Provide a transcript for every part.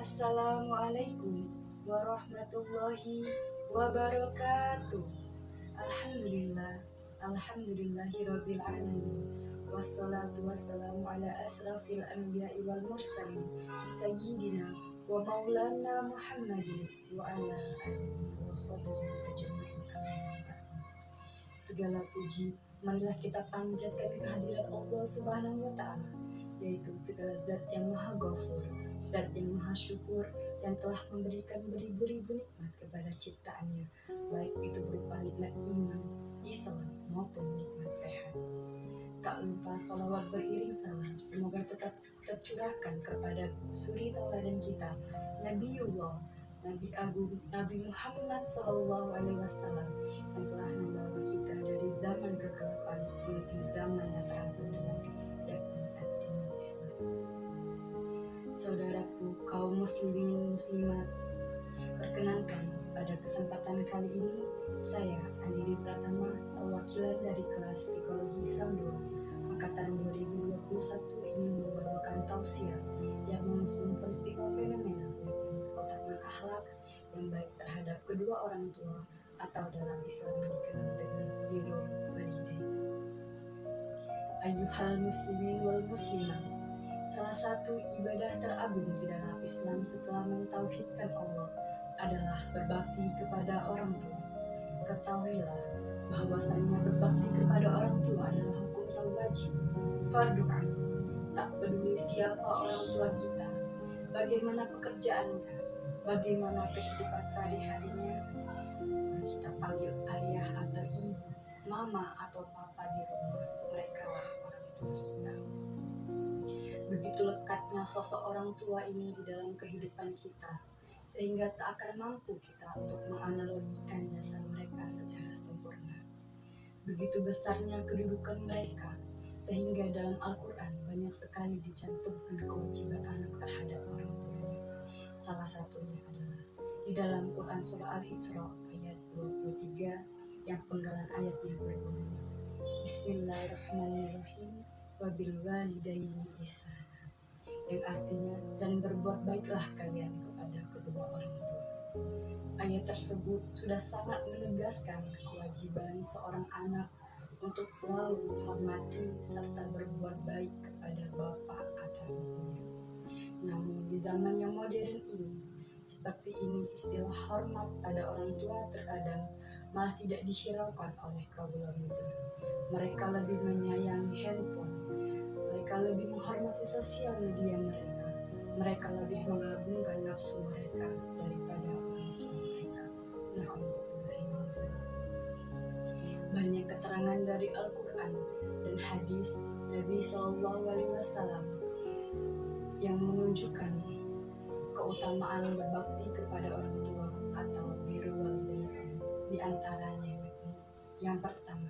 Assalamualaikum warahmatullahi wabarakatuh. Alhamdulillahirabbil alamin. Wassalatu wassalamu ala asrafil anbiya'i wal mursalin sayyidina wa maulana Muhammadin wa ala alihi wa sahbihi ajma'in. Segala puji marilah kita panjatkan kehadirat Allah Subhanahu wa taala, yaitu segala zat yang maha ghafur, zat yang maha syukur, yang telah memberikan beribu-ribu nikmat kepada ciptaannya, baik itu berupa nikmat iman, Islam maupun nikmat sehat. Tak lupa salawat beriring salam semoga tetap tercurahkan kepada suri tauladan kita, Nabiullah, Nabi Agung, Nabi Muhammad SAW, yang telah membawa kita dari zaman kegelapan menuju zaman yang terang benderang, yakni agama Islam. Saudaraku kaum muslimin muslimat, perkenankan pada kesempatan kali ini saya Andini Pratama, perwakilan dari kelas Psikologi Islam 2 angkatan 2021, ingin membawakan tausiah yang mengusung peristiwa fenomena keutamaan akhlak yang baik terhadap kedua orang tua atau dalam Islam dikenal dengan birrul walidain. Ayyuhal muslimin wal muslimat, salah satu ibadah teragung di dalam Islam setelah mentauhidkan Allah adalah berbakti kepada orang tua. Ketahuilah bahwasanya berbakti kepada orang tua adalah hukum yang wajib, fardhu ain. Tak peduli siapa orang tua kita, bagaimana pekerjaannya, bagaimana kehidupan sehari-harinya, kita panggil ayah atau ibu, mama atau papa di rumah, mereka lah orang tua kita. Begitu lekatnya sosok orang tua ini di dalam kehidupan kita, sehingga tak akan mampu kita untuk menganalogikan jasa mereka secara sempurna. Begitu besarnya kedudukan mereka, sehingga dalam Al-Quran banyak sekali dicantumkan kewajiban anak terhadap orang tuanya. Salah satunya adalah di dalam Quran Surah Al-Isra ayat 23 yang penggalan ayatnya berbunyi Bismillahirrahmanirrahim wabil walidaini ihsana, yang artinya dan berbuat baiklah kalian kepada kedua orang tua. Ayat tersebut sudah sangat menegaskan kewajiban seorang anak untuk selalu menghormati serta berbuat baik kepada bapak atau ibunya. Namun di zaman yang modern ini, seperti ini istilah hormat pada orang tua terkadang malah tidak dihiraukan oleh kaula muda. Mereka lebih menyayangi handphone, mereka lebih menghormati sosial media mereka, mereka lebih mengagungkan nafsu mereka daripada orang tua mereka. Banyak keterangan dari Al-Quran dan hadis Nabi SAW yang menunjukkan keutamaan berbakti kepada orang tua atau birrul walidain. Di antaranya yang pertama,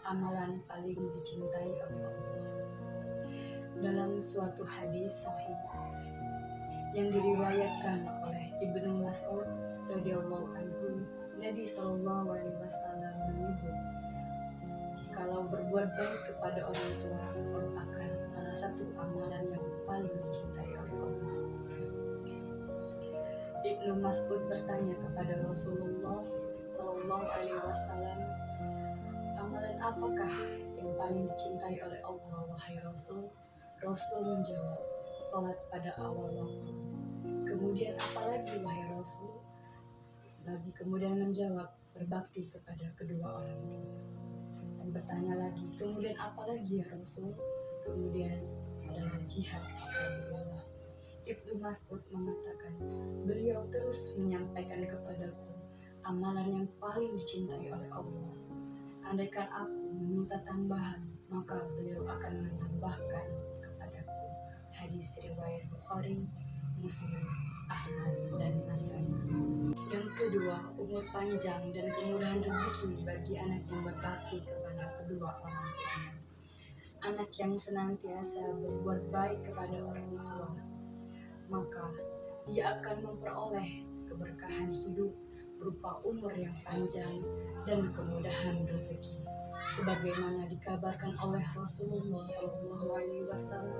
amalan paling dicintai oleh Allah. Dalam suatu hadis sahih yang diriwayatkan oleh Ibnu Mas'ud radhiyallahu anhu, Nabi SAW menyebut, jikalau berbuat baik kepada orang tua merupakan salah satu amalan yang paling dicintai oleh Allah. Ibnu Mas'ud bertanya kepada Rasulullah SAW, amalan apakah yang paling dicintai oleh Allah, wahai Rasul? Rasul menjawab, salat pada awal waktu. Kemudian apalagi, wahai Rasul? Nabi kemudian menjawab, berbakti kepada kedua orang tua. Dan bertanya lagi, kemudian apalagi ya Rasul? Kemudian adalah jihad fisabilillah. Ibnu Mas'ud mengatakan, beliau terus menyampaikan kepadaku amalan yang paling dicintai oleh Allah. Andaikan aku meminta tambahan, maka beliau akan menambahkan kepadaku. Hadis riwayat Bukhari, Muslim, Ahmad, dan Nasai. Yang kedua, umur panjang dan kemudahan rezeki bagi anak yang berbakti kepada kedua orang tuanya. Anak yang senantiasa berbuat baik kepada orang tua, maka dia akan memperoleh keberkahan hidup berupa umur yang panjang dan kemudahan rezeki, sebagaimana dikabarkan oleh Rasulullah SAW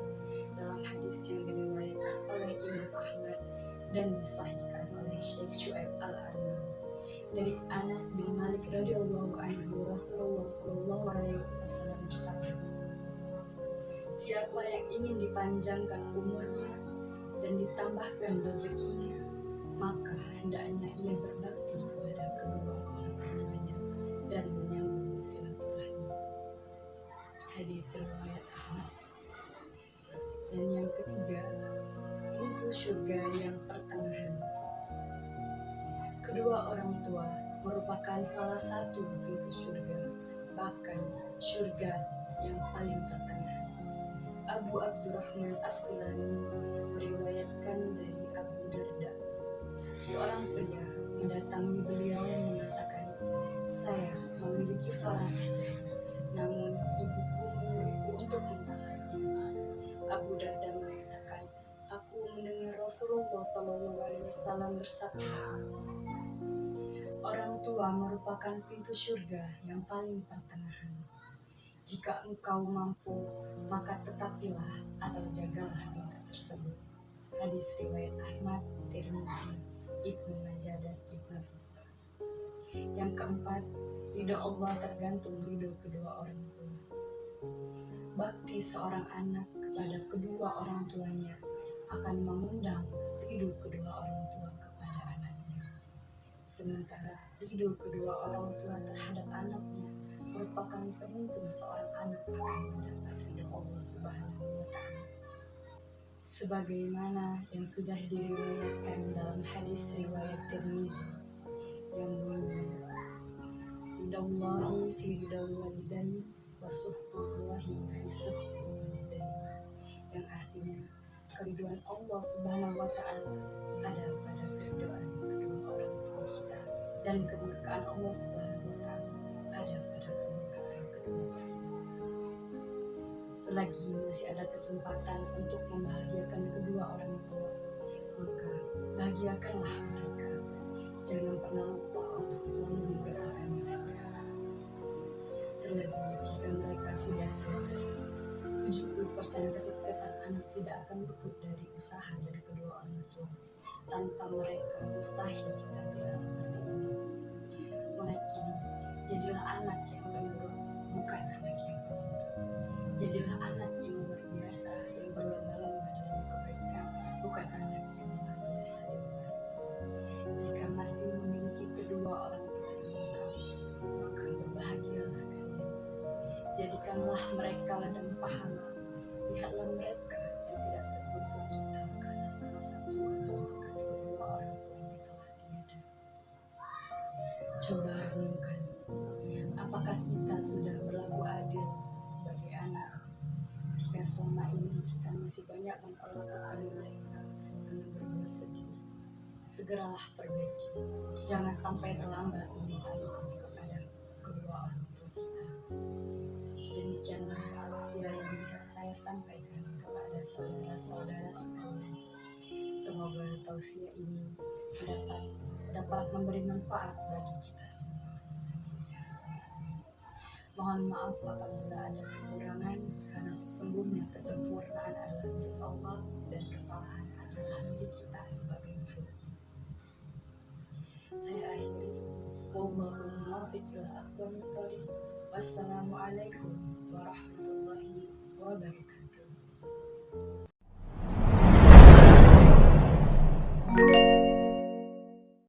dalam hadis yang diriwayatkan oleh Imam Ahmad dan disahihkan oleh Syekh Syuaib Al-Arnaud dari Anas bin Malik radhiyallahu anhu, Rasulullah sallallahu alaihi wasallam bersabda, siapa yang ingin dipanjangkan umurnya dan ditambahkan rezekinya, maka hendaknya ia berbakti kepada kedua orang tuanya dan menyambung silaturahmi. Hadis riwayat Ahmad. Dan yang ketiga, pintu surga yang pertengahan. Kedua orang tua merupakan salah satu pintu surga, bahkan surga yang paling pertengahan. Abu Abdurrahman As-Sulami meriwayatkan dari Abu Darda, seorang pria mendatangi beliau mengatakan, saya memiliki seorang istri, namun ibuku menyuruhku untuk mentalak. Abu Darda mengatakan, aku mendengar Rasulullah SAW bersabda, orang tua merupakan pintu surga yang paling pertengahan. Jika engkau mampu, maka tetapilah atau jagalah pintu tersebut. Hadis riwayat Ahmad, Tirmizi, Ibnu Majah dan Ibnu Hibban. Yang keempat, ridho Allah tergantung ridho kedua orang tua. Bakti seorang anak kepada kedua orang tuanya akan mengundang ridho kedua orang tua kepada anaknya. Sementara ridho kedua orang tua terhadap anaknya merupakan penuntun seorang anak akan mendapat ridho Allah Subhanahu wa Ta'ala. Sebagaimana yang sudah diriwayatkan dalam hadis riwayat Tirmizi yang bunyinya, ridallahi fi ridal walidain wa suhtullahi fi suhtul walidain, yang artinya keriduan Allah Subhanahu wa Ta'ala ada pada keriduan kedua orang tua kita, dan kemurkaan Allah Subhanahu wa Ta'ala ada pada kemurkaan kedua orang tua. Selagi masih ada kesempatan untuk membahagiakan kedua orang tua, maka bahagiakanlah mereka. Jangan pernah lupa untuk selalu mendoakan mereka. Terlebih jika mereka sudah menyadari 70% kesuksesan anak tidak akan luput dari usaha dari kedua orang tua. Tanpa mereka mustahil kita bisa seperti ini. Mulai kini, jadilah anak yang penurut, bukan anak yang penuntut. Jadilah anak yang luar biasa, yang berlomba-lomba dalam kebaikan, bukan anak yang luar biasa di luar. Jika masih memiliki kedua orang tua yang lengkap, maka berbahagialah kalian. Jadikanlah mereka ladang pahala. Lihatlah mereka yang tidak sekutu kita karena salah satu atau bahkan kedua orang tuanya telah tiada. Coba renungkan, apakah kita sudah berlaku adil sebagai anak? Jika selama ini kita masih banyak memperlakukan mereka dengan berbuat sedih, segeralah perbaiki. Jangan sampai terlambat meminta maaf kepada kedua orang tua kita. Demikianlah tausiah yang bisa saya sampaikan kepada saudara-saudara sekalian. Semoga tausiah ini dapat memberi manfaat bagi kita semua. Mohon maaf apabila ada kekurangan, karena sesungguhnya kesempurnaan adalah milik Allah dan kesalahan adalah milik kita sebagai makhluk. Saya akhiri. Wallahul muwaffiq ila aqwamit thoriq. Wassalamualaikum warahmatullahi wabarakatuh.